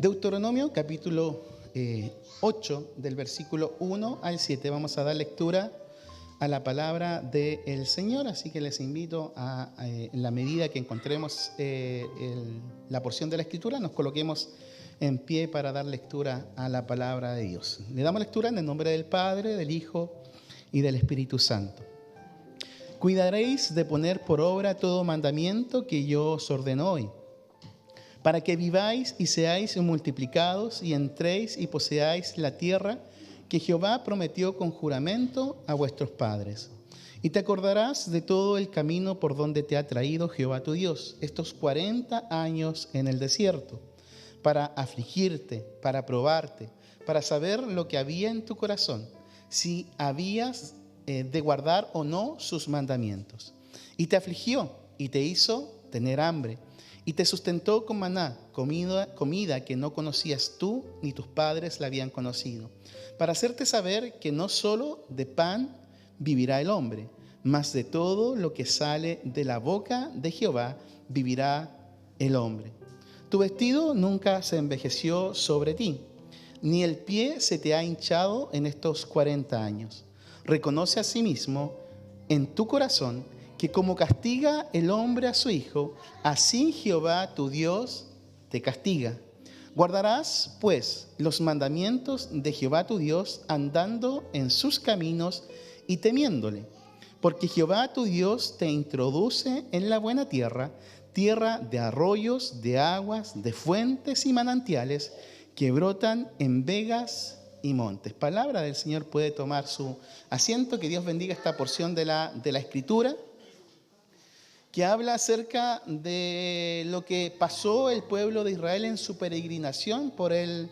Deuteronomio capítulo 8 del versículo 1 al 7. Vamos a dar lectura a la palabra del Señor, así que les invito en la medida que encontremos la porción de la Escritura, nos coloquemos en pie para dar lectura a la palabra de Dios. Le damos lectura en el nombre del Padre, del Hijo y del Espíritu Santo. Cuidaréis de poner por obra todo mandamiento que yo os ordeno hoy, para que viváis y seáis multiplicados y entréis y poseáis la tierra que Jehová prometió con juramento a vuestros padres. Y te acordarás de todo el camino por donde te ha traído Jehová tu Dios estos 40 años en el desierto, para afligirte, para probarte, para saber lo que había en tu corazón, si habías de guardar o no sus mandamientos. Y te afligió y te hizo tener hambre, y te sustentó con maná, comida que no conocías tú ni tus padres la habían conocido, para hacerte saber que no solo de pan vivirá el hombre, mas de todo lo que sale de la boca de Jehová vivirá el hombre. Tu vestido nunca se envejeció sobre ti, ni el pie se te ha hinchado en estos 40 años. Reconoce asimismo en tu corazón que como castiga el hombre a su hijo, así Jehová tu Dios te castiga. Guardarás, pues, los mandamientos de Jehová tu Dios, andando en sus caminos y temiéndole. Porque Jehová tu Dios te introduce en la buena tierra, tierra de arroyos, de aguas, de fuentes y manantiales que brotan en vegas y montes. Palabra del Señor. Puede tomar su asiento. Que Dios bendiga esta porción de la Escritura, que habla acerca de lo que pasó el pueblo de Israel en su peregrinación por el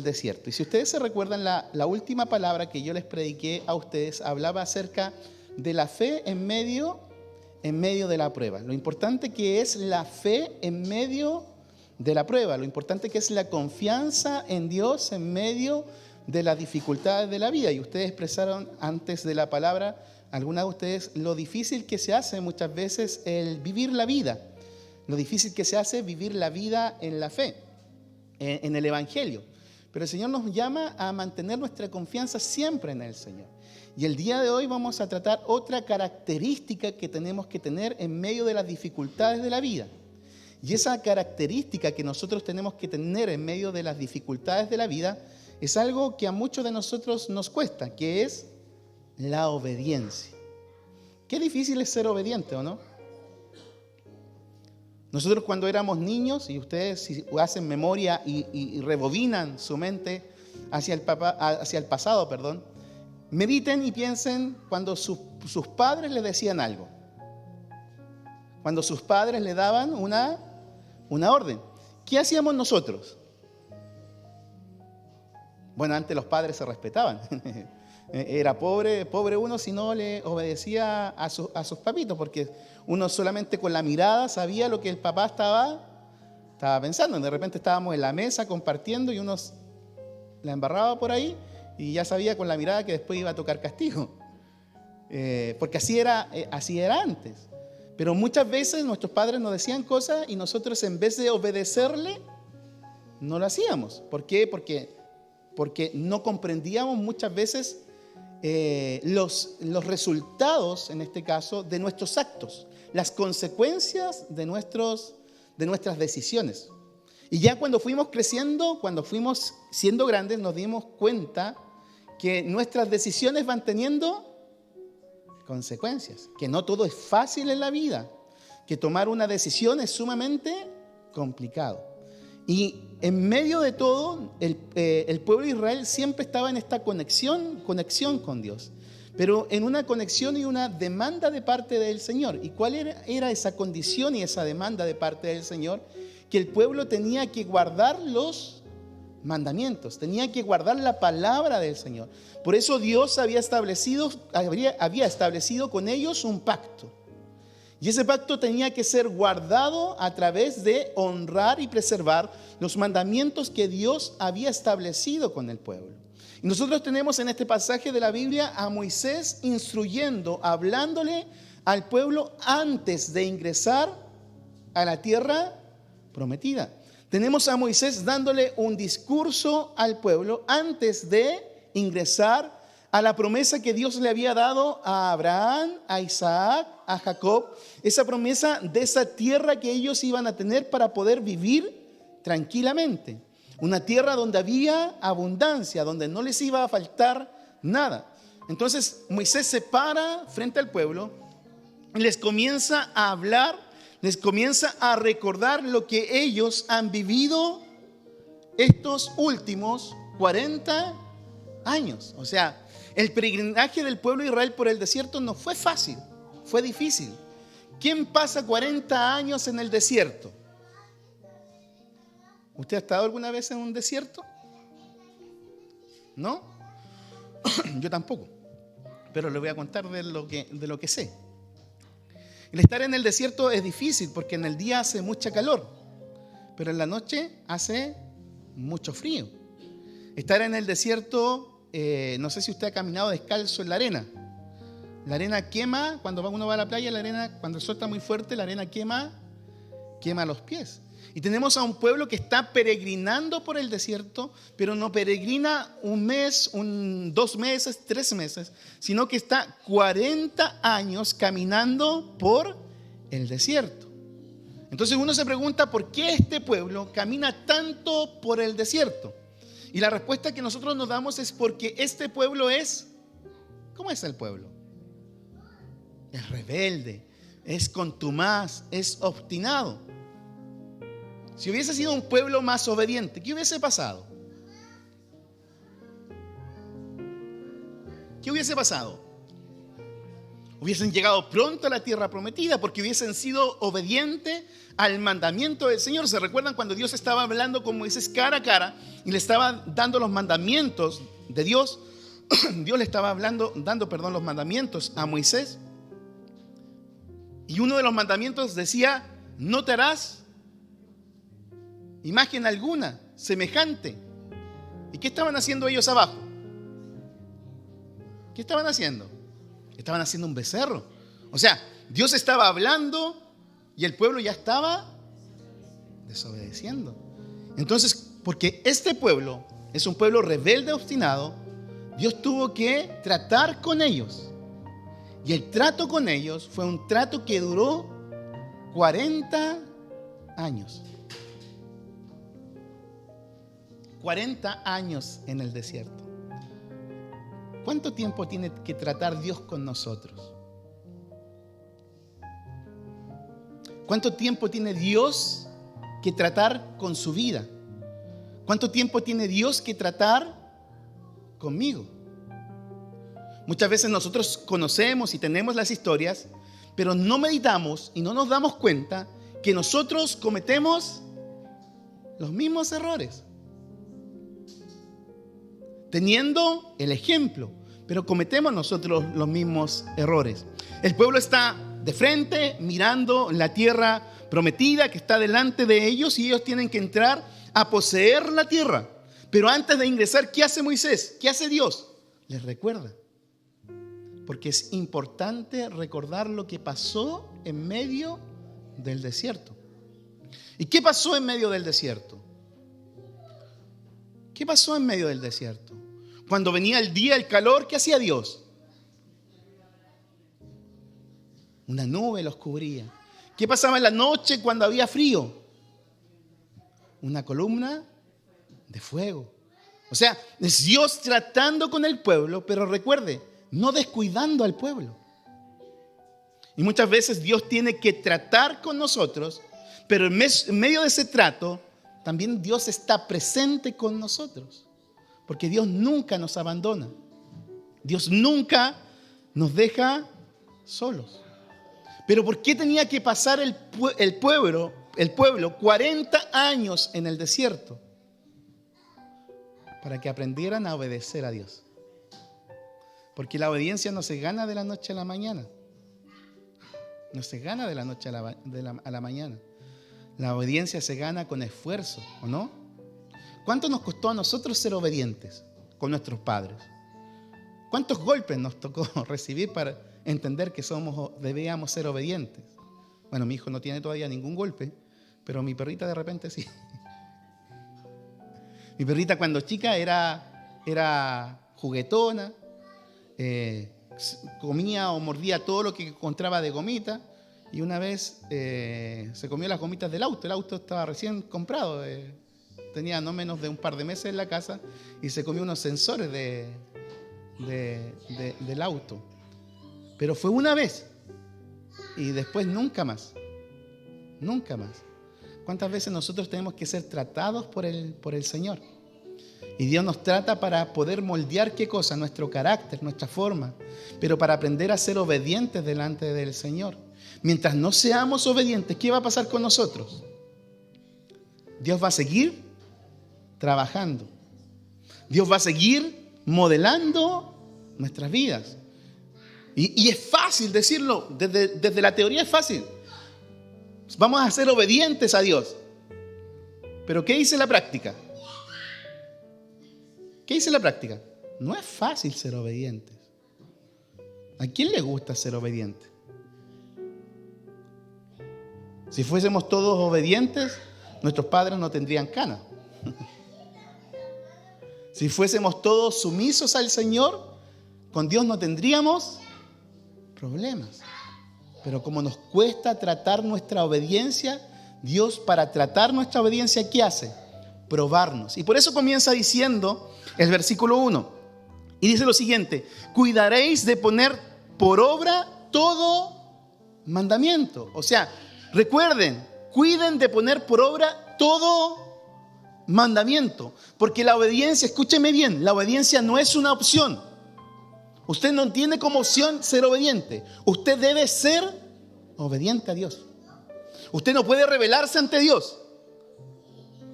desierto. Y si ustedes se recuerdan, la última palabra que yo les prediqué a ustedes hablaba acerca de la fe en medio de la prueba. Lo importante que es la fe en medio de la prueba, lo importante que es la confianza en Dios en medio de las dificultades de la vida. Y ustedes expresaron antes de la palabra, algunas de ustedes, lo difícil que se hace muchas veces el vivir la vida, lo difícil que se hace vivir la vida en la fe, en el Evangelio. Pero el Señor nos llama a mantener nuestra confianza siempre en el Señor. Y el día de hoy vamos a tratar otra característica que tenemos que tener en medio de las dificultades de la vida. Y esa característica que nosotros tenemos que tener en medio de las dificultades de la vida es algo que a muchos de nosotros nos cuesta, que es la obediencia. Qué difícil es ser obediente, ¿o no? Nosotros cuando éramos niños, y ustedes si hacen memoria y rebobinan su mente hacia el pasado, mediten y piensen cuando sus padres les decían algo. Cuando sus padres le daban una orden. ¿Qué hacíamos nosotros? Bueno, antes los padres se respetaban. Era pobre uno si no le obedecía a sus papitos, porque uno solamente con la mirada sabía lo que el papá estaba pensando. De repente estábamos en la mesa compartiendo y uno la embarraba por ahí y ya sabía con la mirada que después iba a tocar castigo. Porque así era antes. Pero muchas veces nuestros padres nos decían cosas y nosotros, en vez de obedecerle, no lo hacíamos. ¿Por qué? Porque no comprendíamos muchas veces los resultados, en este caso, de nuestros actos, las consecuencias de nuestras decisiones. Y ya cuando fuimos creciendo, cuando fuimos siendo grandes, nos dimos cuenta que nuestras decisiones van teniendo consecuencias, que no todo es fácil en la vida, que tomar una decisión es sumamente complicado. Y en medio de todo, el pueblo de Israel siempre estaba en esta conexión con Dios, pero en una conexión y una demanda de parte del Señor. ¿Y cuál era esa condición y esa demanda de parte del Señor? Que el pueblo tenía que guardar los mandamientos, tenía que guardar la palabra del Señor. Por eso Dios había establecido con ellos un pacto. Y ese pacto tenía que ser guardado a través de honrar y preservar los mandamientos que Dios había establecido con el pueblo. Y nosotros tenemos en este pasaje de la Biblia a Moisés instruyendo, hablándole al pueblo antes de ingresar a la tierra prometida. tenemos a Moisés dándole un discurso al pueblo antes de ingresar a la promesa que Dios le había dado a Abraham, a Isaac, a Jacob, esa promesa de esa tierra que ellos iban a tener para poder vivir tranquilamente. Una tierra donde había abundancia, donde no les iba a faltar nada. Entonces Moisés se para frente al pueblo y les comienza a hablar, les comienza a recordar lo que ellos han vivido estos últimos 40 años. O sea, el peregrinaje del pueblo de Israel por el desierto no fue fácil, fue difícil. ¿Quién pasa 40 años en el desierto? ¿Usted ha estado alguna vez en un desierto? ¿No? Yo tampoco, pero le voy a contar de lo que sé. El estar en el desierto es difícil porque en el día hace mucha calor, pero en la noche hace mucho frío. Estar en el desierto, no sé si usted ha caminado descalzo en la arena. La arena quema, cuando uno va a la playa, la arena, cuando el sol está muy fuerte, la arena quema los pies. Y tenemos a un pueblo que está peregrinando por el desierto, pero no peregrina un mes, 2 meses, 3 meses, sino que está 40 años caminando por el desierto. Entonces uno se pregunta, ¿por qué este pueblo camina tanto por el desierto? Y la respuesta que nosotros nos damos es porque este pueblo es, ¿cómo es el pueblo? Es rebelde, es contumaz, es obstinado. Si hubiese sido un pueblo más obediente, ¿qué hubiese pasado? ¿Qué hubiese pasado? Hubiesen llegado pronto a la tierra prometida porque hubiesen sido obedientes al mandamiento del Señor. ¿Se recuerdan cuando Dios estaba hablando con Moisés cara a cara y le estaba dando los mandamientos de Dios? Dios le estaba dando los mandamientos a Moisés. Y uno de los mandamientos decía, no te harás imagen alguna semejante. ¿Y qué estaban haciendo ellos abajo? ¿Qué estaban haciendo? Estaban haciendo un becerro. O sea, Dios estaba hablando y el pueblo ya estaba desobedeciendo. Entonces, porque este pueblo es un pueblo rebelde, obstinado, Dios tuvo que tratar con ellos. Y el trato con ellos fue un trato que duró 40 años. 40 años en el desierto. ¿Cuánto tiempo tiene que tratar Dios con nosotros? ¿Cuánto tiempo tiene Dios que tratar con su vida? ¿Cuánto tiempo tiene Dios que tratar conmigo? Muchas veces nosotros conocemos y tenemos las historias, pero no meditamos y no nos damos cuenta que nosotros cometemos los mismos errores. Teniendo el ejemplo, pero cometemos nosotros los mismos errores. El pueblo está de frente mirando la tierra prometida que está delante de ellos y ellos tienen que entrar a poseer la tierra. Pero antes de ingresar, ¿qué hace Moisés? ¿Qué hace Dios? Les recuerda. Porque es importante recordar lo que pasó en medio del desierto. ¿Y qué pasó en medio del desierto? ¿Qué pasó en medio del desierto? Cuando venía el día, el calor, ¿qué hacía Dios? Una nube los cubría. ¿Qué pasaba en la noche cuando había frío? Una columna de fuego. O sea, es Dios tratando con el pueblo, pero recuerde, no descuidando al pueblo. Y muchas veces Dios tiene que tratar con nosotros, pero en medio de ese trato, también Dios está presente con nosotros. Porque Dios nunca nos abandona. Dios nunca nos deja solos. Pero ¿por qué tenía que pasar el pueblo 40 años en el desierto? Para que aprendieran a obedecer a Dios. Porque la obediencia no se gana de la noche a la mañana. No se gana de la noche a la mañana. La obediencia se gana con esfuerzo, ¿o no? ¿Cuánto nos costó a nosotros ser obedientes con nuestros padres? ¿Cuántos golpes nos tocó recibir para entender que debíamos ser obedientes? Bueno, mi hijo no tiene todavía ningún golpe, pero mi perrita de repente sí. Mi perrita cuando chica era juguetona, comía o mordía todo lo que encontraba de gomita, y una vez se comió las gomitas del auto. El auto estaba recién comprado, tenía no menos de un par de meses en la casa, y se comió unos sensores del auto. Pero fue una vez y después nunca más. Nunca más. ¿Cuántas veces nosotros tenemos que ser tratados por el Señor? Y Dios nos trata para poder moldear ¿qué cosa? Nuestro carácter, nuestra forma, pero para aprender a ser obedientes delante del Señor. Mientras no seamos obedientes, ¿qué va a pasar con nosotros? Dios va a seguir trabajando. Dios va a seguir modelando nuestras vidas. Y es fácil decirlo, desde la teoría es fácil. Vamos a ser obedientes a Dios. Pero ¿qué dice la práctica? ¿Qué dice la práctica? No es fácil ser obedientes. ¿A quién le gusta ser obediente? Si fuésemos todos obedientes, nuestros padres no tendrían canas. Si fuésemos todos sumisos al Señor, con Dios no tendríamos problemas. Pero como nos cuesta tratar nuestra obediencia, Dios, para tratar nuestra obediencia, ¿qué hace? Probarnos. Y por eso comienza diciendo el versículo 1. Y dice lo siguiente: cuidaréis de poner por obra todo mandamiento. O sea, recuerden, cuiden de poner por obra todo mandamiento. Porque la obediencia, escúcheme bien, la obediencia no es una opción. Usted no tiene como opción ser obediente. Usted debe ser obediente a Dios. Usted no puede rebelarse ante Dios.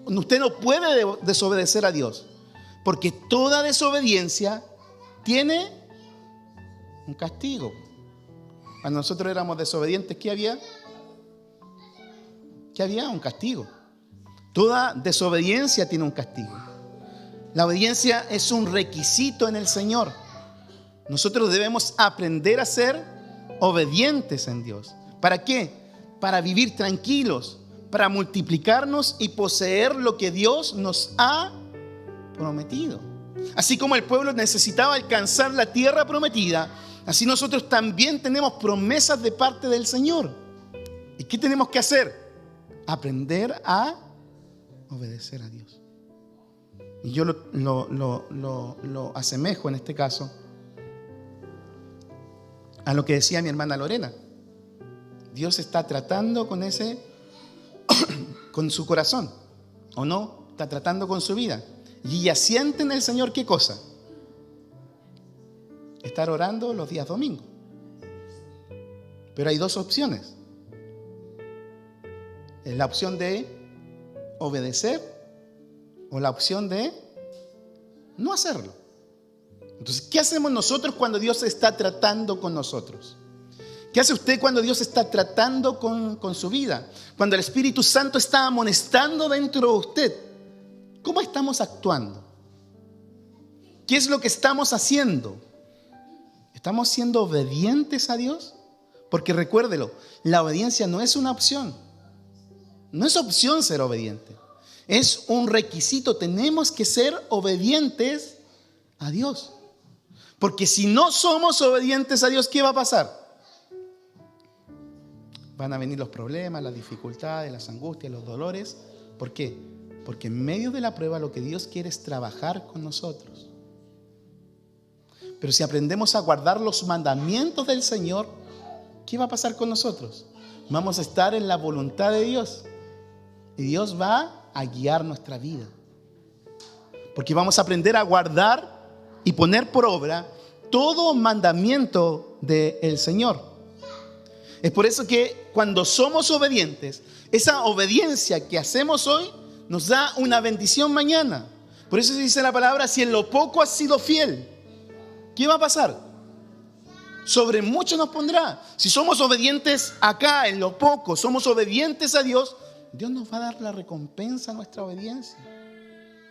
Usted no puede desobedecer a Dios. Porque toda desobediencia tiene un castigo. Cuando nosotros éramos desobedientes, ¿qué había? ¿Qué había? Un castigo. Toda desobediencia tiene un castigo. La obediencia es un requisito en el Señor. Nosotros debemos aprender a ser obedientes en Dios. ¿Para qué? Para vivir tranquilos, para multiplicarnos y poseer lo que Dios nos ha prometido. Así como el pueblo necesitaba alcanzar la tierra prometida, así nosotros también tenemos promesas de parte del Señor. ¿Y qué tenemos que hacer? Aprender a obedecer a Dios. Y yo lo asemejo en este caso a lo que decía mi hermana Lorena. Dios está tratando con su corazón, ¿o no? Está tratando con su vida. Y ella siente en el Señor ¿qué cosa? Estar orando los días domingos. Pero hay dos opciones. Es la opción de obedecer o la opción de no hacerlo. Entonces, ¿qué hacemos nosotros cuando Dios está tratando con nosotros? ¿Qué hace usted cuando Dios está tratando con su vida? Cuando el Espíritu Santo está amonestando dentro de usted, ¿cómo estamos actuando? ¿Qué es lo que estamos haciendo? ¿Estamos siendo obedientes a Dios? Porque recuérdelo, la obediencia no es una opción. No es opción ser obediente. Es un requisito. Tenemos que ser obedientes a Dios. Porque si no somos obedientes a Dios, ¿qué va a pasar? Van a venir los problemas, las dificultades, las angustias, los dolores. ¿Por qué? Porque en medio de la prueba lo que Dios quiere es trabajar con nosotros. Pero si aprendemos a guardar los mandamientos del Señor, ¿qué va a pasar con nosotros? Vamos a estar en la voluntad de Dios. Y Dios va a guiar nuestra vida. Porque vamos a aprender a guardar y poner por obra todo mandamiento del Señor. Es por eso que cuando somos obedientes, esa obediencia que hacemos hoy nos da una bendición mañana. Por eso se dice la palabra: si en lo poco has sido fiel, ¿qué va a pasar? Sobre mucho nos pondrá. Si somos obedientes acá en lo poco, somos obedientes a Dios, Dios nos va a dar la recompensa a nuestra obediencia.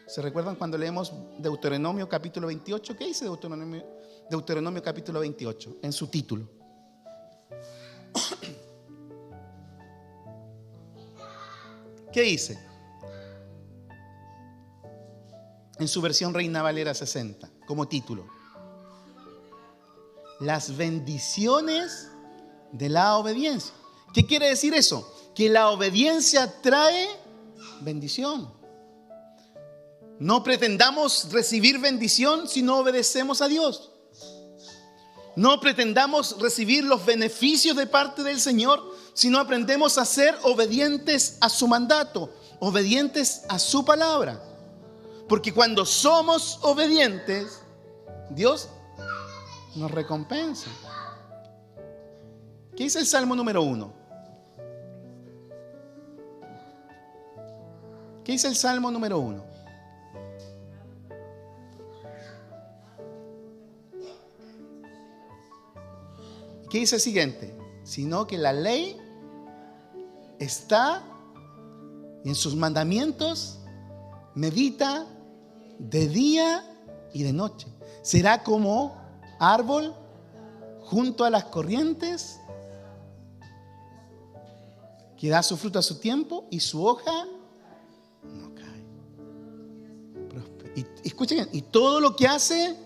¿Se recuerdan cuando leemos Deuteronomio capítulo 28? ¿Qué dice Deuteronomio capítulo 28 en su título? ¿Qué dice? en su versión Reina Valera 60, como título: las bendiciones de la obediencia. ¿Qué quiere decir eso? Que la obediencia trae bendición. No pretendamos recibir bendición si no obedecemos a Dios. No pretendamos recibir los beneficios de parte del Señor si no aprendemos a ser obedientes a su mandato, obedientes a su palabra. Porque cuando somos obedientes, Dios nos recompensa. ¿Qué dice el Salmo número 1? ¿Qué dice el Salmo número 1? ¿Qué dice el siguiente? Sino que la ley está y en sus mandamientos medita de día y de noche. Será como árbol junto a las corrientes, que da su fruto a su tiempo y su hoja no cae. Y escuchen bien, y todo lo que hace,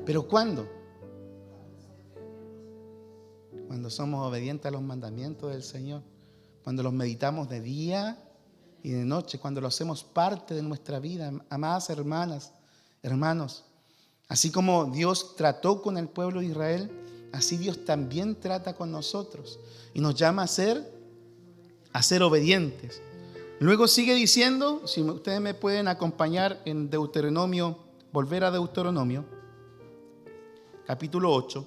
¿pero cuándo? Cuando somos obedientes a los mandamientos del Señor, cuando los meditamos de día y de noche, cuando lo hacemos parte de nuestra vida. Amadas hermanas, hermanos, así como Dios trató con el pueblo de Israel, así Dios también trata con nosotros y nos llama a ser obedientes. Luego sigue diciendo, si ustedes me pueden acompañar en Deuteronomio, volver a Deuteronomio, capítulo 8,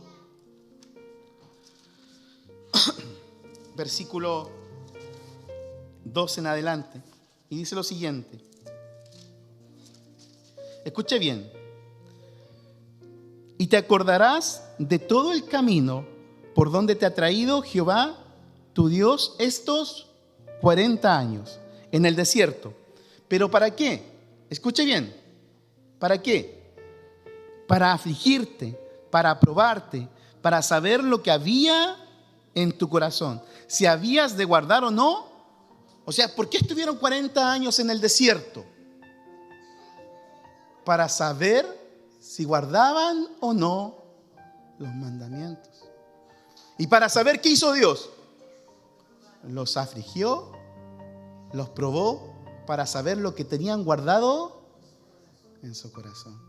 versículo 2 en adelante, y dice lo siguiente. Escuche bien. Y te acordarás de todo el camino por donde te ha traído Jehová tu Dios estos 40 años en el desierto. ¿Pero para qué? Escuche bien. ¿Para qué? Para afligirte, para probarte, para saber lo que había en tu corazón, si habías de guardar o no. O sea, ¿por qué estuvieron 40 años en el desierto? Para saber si guardaban o no los mandamientos. Y para saber qué hizo Dios. Los afligió, los probó para saber lo que tenían guardado en su corazón.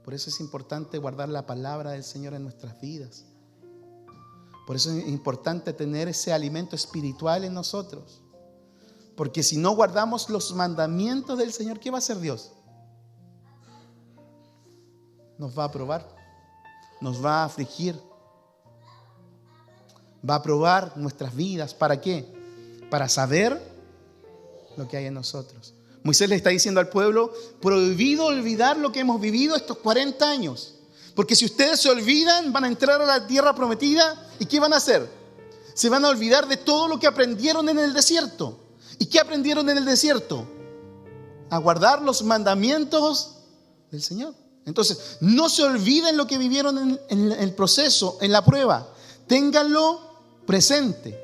Por eso es importante guardar la palabra del Señor en nuestras vidas. Por eso es importante tener ese alimento espiritual en nosotros. Porque si no guardamos los mandamientos del Señor, ¿qué va a hacer Dios? Nos va a probar, nos va a afligir, va a probar nuestras vidas. ¿Para qué? Para saber lo que hay en nosotros. Moisés le está diciendo al pueblo: prohibido olvidar lo que hemos vivido estos 40 años. Porque si ustedes se olvidan, van a entrar a la tierra prometida. ¿Y qué van a hacer? Se van a olvidar de todo lo que aprendieron en el desierto. ¿Y qué aprendieron en el desierto? A guardar los mandamientos del Señor. Entonces, no se olviden lo que vivieron en el proceso, en la prueba. Ténganlo presente.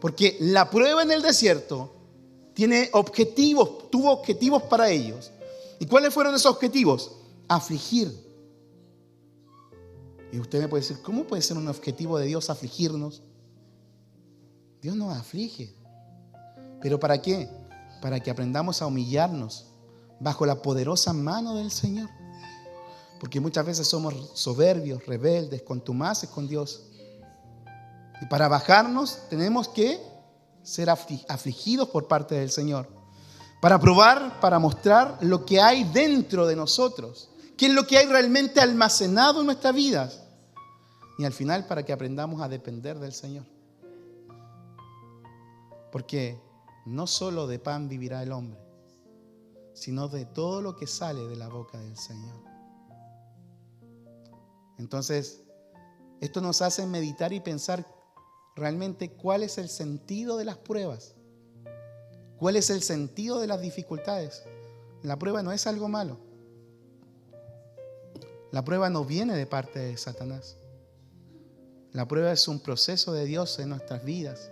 Porque la prueba en el desierto tiene objetivos, tuvo objetivos para ellos. ¿Y cuáles fueron esos objetivos? Afligir. Y usted me puede decir, ¿cómo puede ser un objetivo de Dios afligirnos? Dios nos aflige. ¿Pero para qué? Para que aprendamos a humillarnos bajo la poderosa mano del Señor. Porque muchas veces somos soberbios, rebeldes, contumaces con Dios. Y para bajarnos tenemos que ser afligidos por parte del Señor. Para probar, para mostrar lo que hay dentro de nosotros. ¿Qué es lo que hay realmente almacenado en nuestras vidas? Y al final para que aprendamos a depender del Señor. Porque no solo de pan vivirá el hombre, sino de todo lo que sale de la boca del Señor. Entonces, esto nos hace meditar y pensar realmente cuál es el sentido de las pruebas. ¿Cuál es el sentido de las dificultades? La prueba no es algo malo. La prueba no viene de parte de Satanás. La prueba es un proceso de Dios en nuestras vidas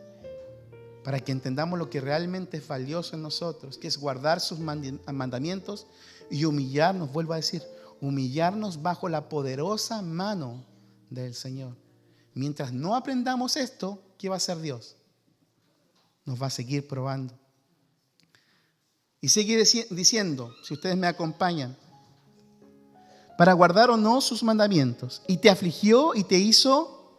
para que entendamos lo que realmente es valioso en nosotros, que es guardar sus mandamientos y humillarnos, vuelvo a decir, humillarnos bajo la poderosa mano del Señor. Mientras no aprendamos esto, ¿qué va a hacer Dios? Nos va a seguir probando. Y sigue diciendo, si ustedes me acompañan, para guardar o no sus mandamientos, y te afligió y te hizo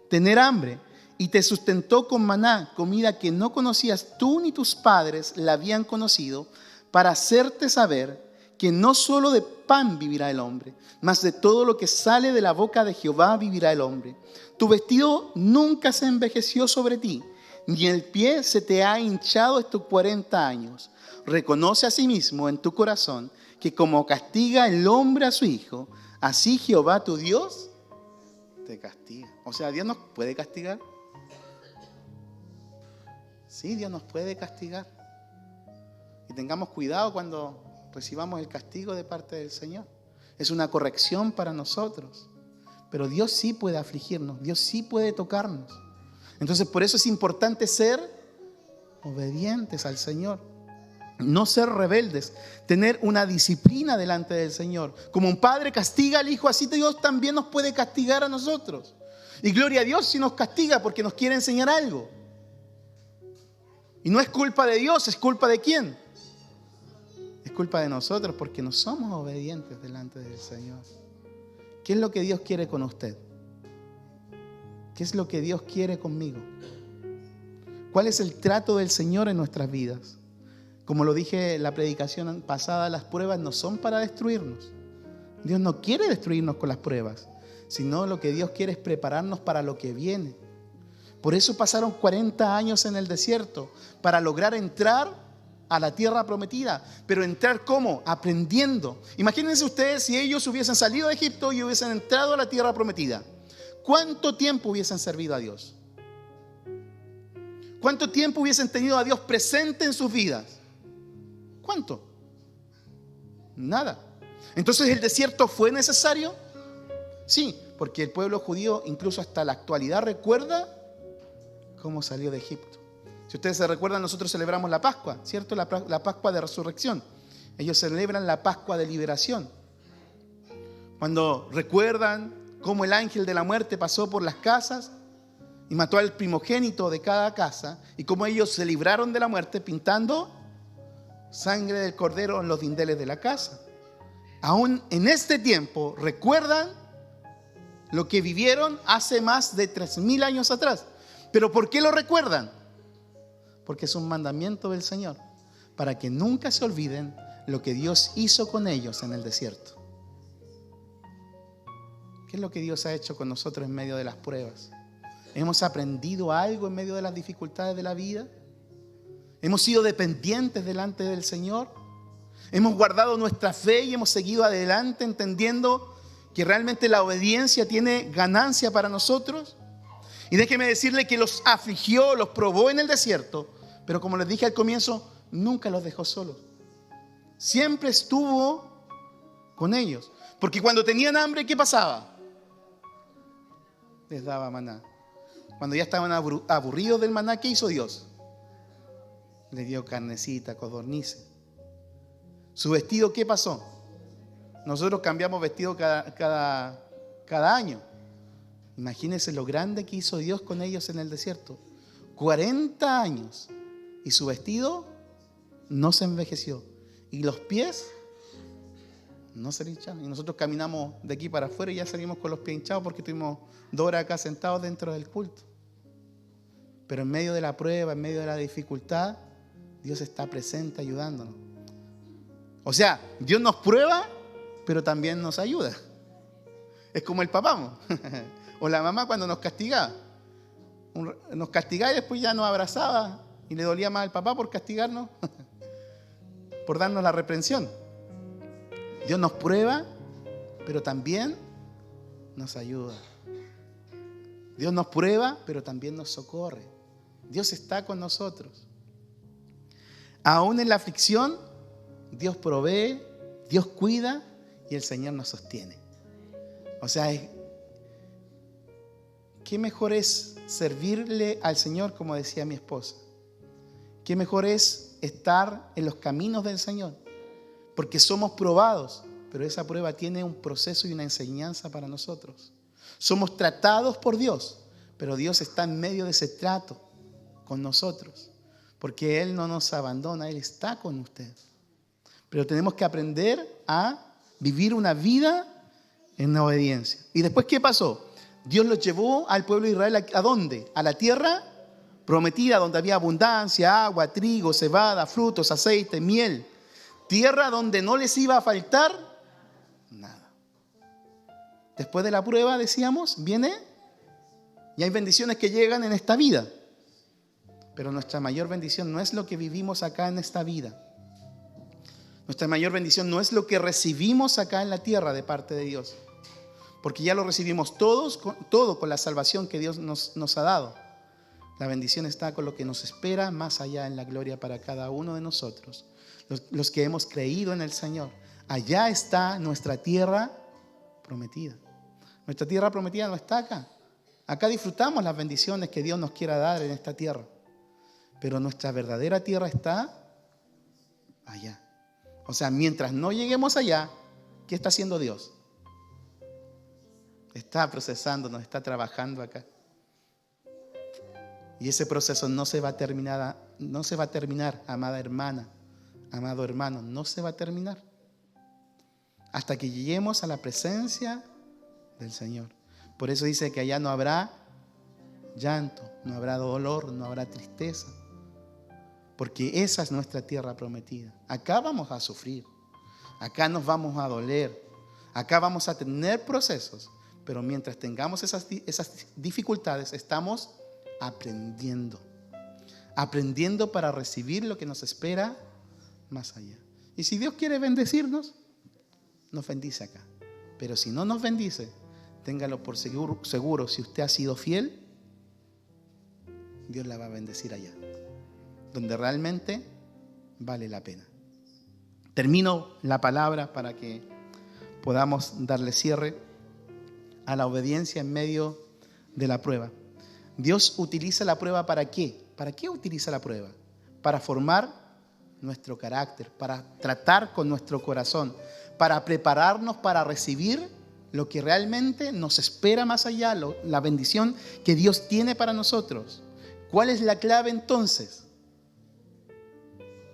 tener hambre, y te sustentó con maná, comida que no conocías tú ni tus padres la habían conocido, para hacerte saber que no solo de pan vivirá el hombre, mas de todo lo que sale de la boca de Jehová vivirá el hombre. Tu vestido nunca se envejeció sobre ti, ni el pie se te ha hinchado estos 40 años. Reconoce asimismo en tu corazón que como castiga el hombre a su hijo, así Jehová tu Dios te castiga. O sea, ¿Dios nos puede castigar? Sí, Dios nos puede castigar. Y tengamos cuidado cuando recibamos el castigo de parte del Señor. Es una corrección para nosotros. Pero Dios sí puede afligirnos, Dios sí puede tocarnos. Entonces, por eso es importante ser obedientes al Señor. No ser rebeldes, tener una disciplina delante del Señor. Como un padre castiga al hijo, así Dios también nos puede castigar a nosotros. Y gloria a Dios si nos castiga porque nos quiere enseñar algo. Y no es culpa de Dios, es culpa de ¿quién? Es culpa de nosotros porque no somos obedientes delante del Señor. ¿Qué es lo que Dios quiere con usted? ¿Qué es lo que Dios quiere conmigo? ¿Cuál es el trato del Señor en nuestras vidas? Como lo dije en la predicación pasada, las pruebas no son para destruirnos. Dios no quiere destruirnos con las pruebas, sino lo que Dios quiere es prepararnos para lo que viene. Por eso pasaron 40 años en el desierto, para lograr entrar a la tierra prometida. Pero entrar ¿cómo? Aprendiendo. Imagínense ustedes si ellos hubiesen salido de Egipto y hubiesen entrado a la tierra prometida. ¿Cuánto tiempo hubiesen servido a Dios? ¿Cuánto tiempo hubiesen tenido a Dios presente en sus vidas? ¿Cuánto? Nada. Entonces, ¿el desierto fue necesario? Sí, porque el pueblo judío incluso hasta la actualidad recuerda cómo salió de Egipto. Si ustedes se recuerdan, nosotros celebramos la Pascua, ¿cierto? La Pascua de Resurrección. Ellos celebran la Pascua de Liberación. Cuando recuerdan cómo el ángel de la muerte pasó por las casas y mató al primogénito de cada casa, y cómo ellos se libraron de la muerte pintando sangre del cordero en los dinteles de la casa. Aún en este tiempo recuerdan lo que vivieron hace más de 3000 años atrás. ¿Pero por qué lo recuerdan? Porque es un mandamiento del Señor, para que nunca se olviden lo que Dios hizo con ellos en el desierto. ¿Qué es lo que Dios ha hecho con nosotros en medio de las pruebas? ¿Hemos aprendido algo en medio de las dificultades de la vida? ¿Hemos sido dependientes delante del Señor? ¿Hemos guardado nuestra fe y hemos seguido adelante entendiendo que realmente la obediencia tiene ganancia para nosotros? Y déjeme decirle que los afligió, los probó en el desierto, pero como les dije al comienzo, nunca los dejó solos. Siempre estuvo con ellos. Porque cuando tenían hambre, ¿qué pasaba? Les daba maná. Cuando ya estaban aburridos del maná, ¿qué hizo Dios? Les dio carnecita, codornices. ¿Su vestido qué pasó? Nosotros cambiamos vestido cada año. Imagínense lo grande que hizo Dios con ellos en el desierto. 40 años. Y su vestido no se envejeció. Y los pies no se le hincharon. Y nosotros caminamos de aquí para afuera y ya salimos con los pies hinchados porque estuvimos 2 horas acá sentados dentro del culto. Pero en medio de la prueba, en medio de la dificultad, Dios está presente ayudándonos. O sea, Dios nos prueba, pero también nos ayuda. Es como el papá o la mamá cuando nos castigaba. Nos castigaba y después ya nos abrazaba y le dolía más al papá por castigarnos, por darnos la reprensión. Dios nos prueba, pero también nos ayuda. Dios nos prueba, pero también nos socorre. Dios está con nosotros. Aún en la aflicción, Dios provee, Dios cuida y el Señor nos sostiene. O sea, ¿qué mejor es servirle al Señor, como decía mi esposa? Qué mejor es estar en los caminos del Señor, porque somos probados, pero esa prueba tiene un proceso y una enseñanza para nosotros. Somos tratados por Dios, pero Dios está en medio de ese trato con nosotros, porque Él no nos abandona, Él está con usted. Pero tenemos que aprender a vivir una vida en obediencia. ¿Y después qué pasó? Dios los llevó al pueblo de Israel, ¿a dónde? A la tierra prometida, donde había abundancia, agua, trigo, cebada, frutos, aceite, miel. Tierra donde no les iba a faltar nada. Después de la prueba, decíamos, viene, y hay bendiciones que llegan en esta vida. Pero nuestra mayor bendición no es lo que vivimos acá en esta vida. Nuestra mayor bendición no es lo que recibimos acá en la tierra de parte de Dios. Porque ya lo recibimos todo con la salvación que Dios nos ha dado. La bendición está con lo que nos espera más allá en la gloria para cada uno de nosotros. Los que hemos creído en el Señor. Allá está nuestra tierra prometida. Nuestra tierra prometida no está acá. Acá disfrutamos las bendiciones que Dios nos quiera dar en esta tierra. Pero nuestra verdadera tierra está allá. O sea, mientras no lleguemos allá, ¿qué está haciendo Dios? Está procesándonos, está trabajando acá. Y ese proceso no se va a terminar, amada hermana, amado hermano, no se va a terminar hasta que lleguemos a la presencia del Señor. Por eso dice que allá no habrá llanto, no habrá dolor, no habrá tristeza, porque esa es nuestra tierra prometida. Acá vamos a sufrir, acá nos vamos a doler, acá vamos a tener procesos, pero mientras tengamos esas dificultades, estamos aprendiendo para recibir lo que nos espera más allá. Y si Dios quiere bendecirnos, nos bendice acá. Pero si no nos bendice, téngalo por seguro, si usted ha sido fiel, Dios la va a bendecir allá, donde realmente vale la pena. Termino la palabra para que podamos darle cierre a la obediencia en medio de la prueba. Dios utiliza la prueba ¿para qué? ¿Para qué utiliza la prueba? Para formar nuestro carácter, para tratar con nuestro corazón, para prepararnos para recibir lo que realmente nos espera más allá, la bendición que Dios tiene para nosotros. ¿Cuál es la clave entonces?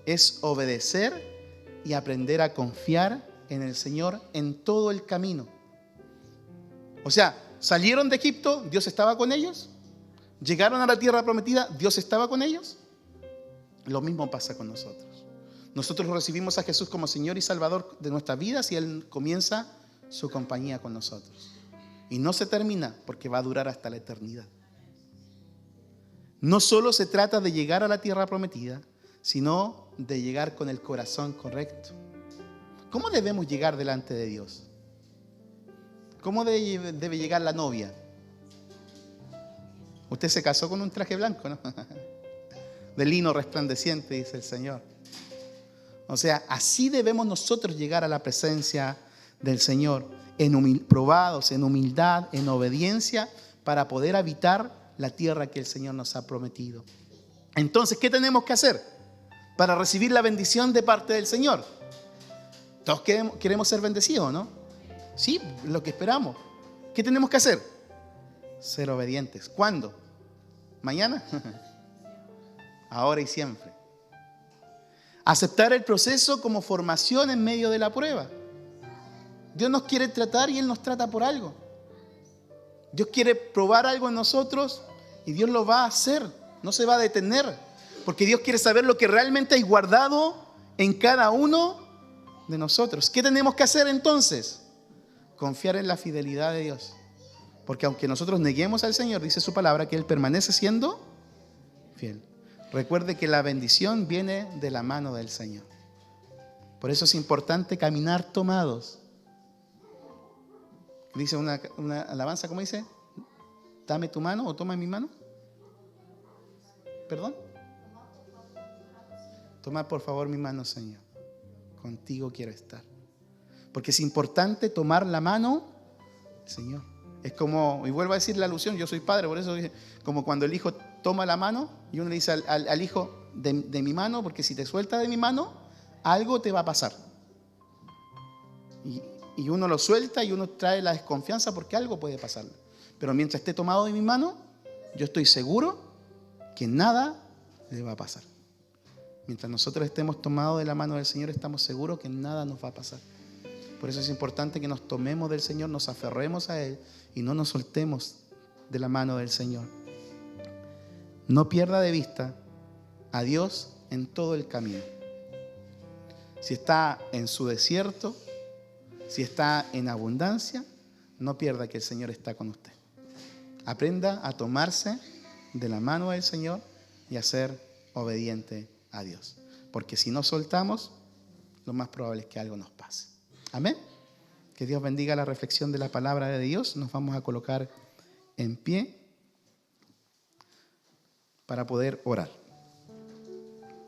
Es obedecer y aprender a confiar en el Señor en todo el camino. O sea, salieron de Egipto, Dios estaba con ellos. Llegaron a la tierra prometida, Dios estaba con ellos. Lo mismo pasa con nosotros. Nosotros recibimos a Jesús como Señor y Salvador de nuestras vidas y Él comienza su compañía con nosotros. Y no se termina porque va a durar hasta la eternidad. No solo se trata de llegar a la tierra prometida, sino de llegar con el corazón correcto. ¿Cómo debemos llegar delante de Dios? ¿Cómo debe llegar la novia? Usted se casó con un traje blanco, ¿no? De lino resplandeciente, dice el Señor. O sea, así debemos nosotros llegar a la presencia del Señor, probados en humildad, en obediencia, para poder habitar la tierra que el Señor nos ha prometido. Entonces, ¿qué tenemos que hacer para recibir la bendición de parte del Señor? Todos queremos ser bendecidos, ¿no? Sí, lo que esperamos. ¿Qué tenemos que hacer? Ser obedientes. ¿Cuándo? ¿Mañana? Ahora y siempre. Aceptar el proceso como formación en medio de la prueba. Dios nos quiere tratar y Él nos trata por algo. Dios quiere probar algo en nosotros y Dios lo va a hacer. No se va a detener. Porque Dios quiere saber lo que realmente hay guardado en cada uno de nosotros. ¿Qué tenemos que hacer entonces? Confiar en la fidelidad de Dios. Porque aunque nosotros neguemos al Señor, dice su palabra que Él permanece siendo fiel. Recuerde que la bendición viene de la mano del Señor. Por eso es importante caminar tomados. Dice una alabanza, ¿cómo dice? Dame tu mano o toma mi mano. ¿Perdón? Toma por favor mi mano, Señor. Contigo quiero estar. Porque es importante tomar la mano del Señor. Es como, y vuelvo a decir la alusión, yo soy padre, por eso dije, como cuando el hijo toma la mano y uno le dice al hijo, de mi mano, porque si te suelta de mi mano, algo te va a pasar. Y uno lo suelta y uno trae la desconfianza porque algo puede pasarle. Pero mientras esté tomado de mi mano, yo estoy seguro que nada le va a pasar. Mientras nosotros estemos tomados de la mano del Señor, estamos seguros que nada nos va a pasar. Por eso es importante que nos tomemos del Señor, nos aferremos a Él y no nos soltemos de la mano del Señor. No pierda de vista a Dios en todo el camino. Si está en su desierto, si está en abundancia, no pierda que el Señor está con usted. Aprenda a tomarse de la mano del Señor y a ser obediente a Dios. Porque si no soltamos, lo más probable es que algo nos pase. Amén. Que Dios bendiga la reflexión de la palabra de Dios. Nos vamos a colocar en pie para poder orar.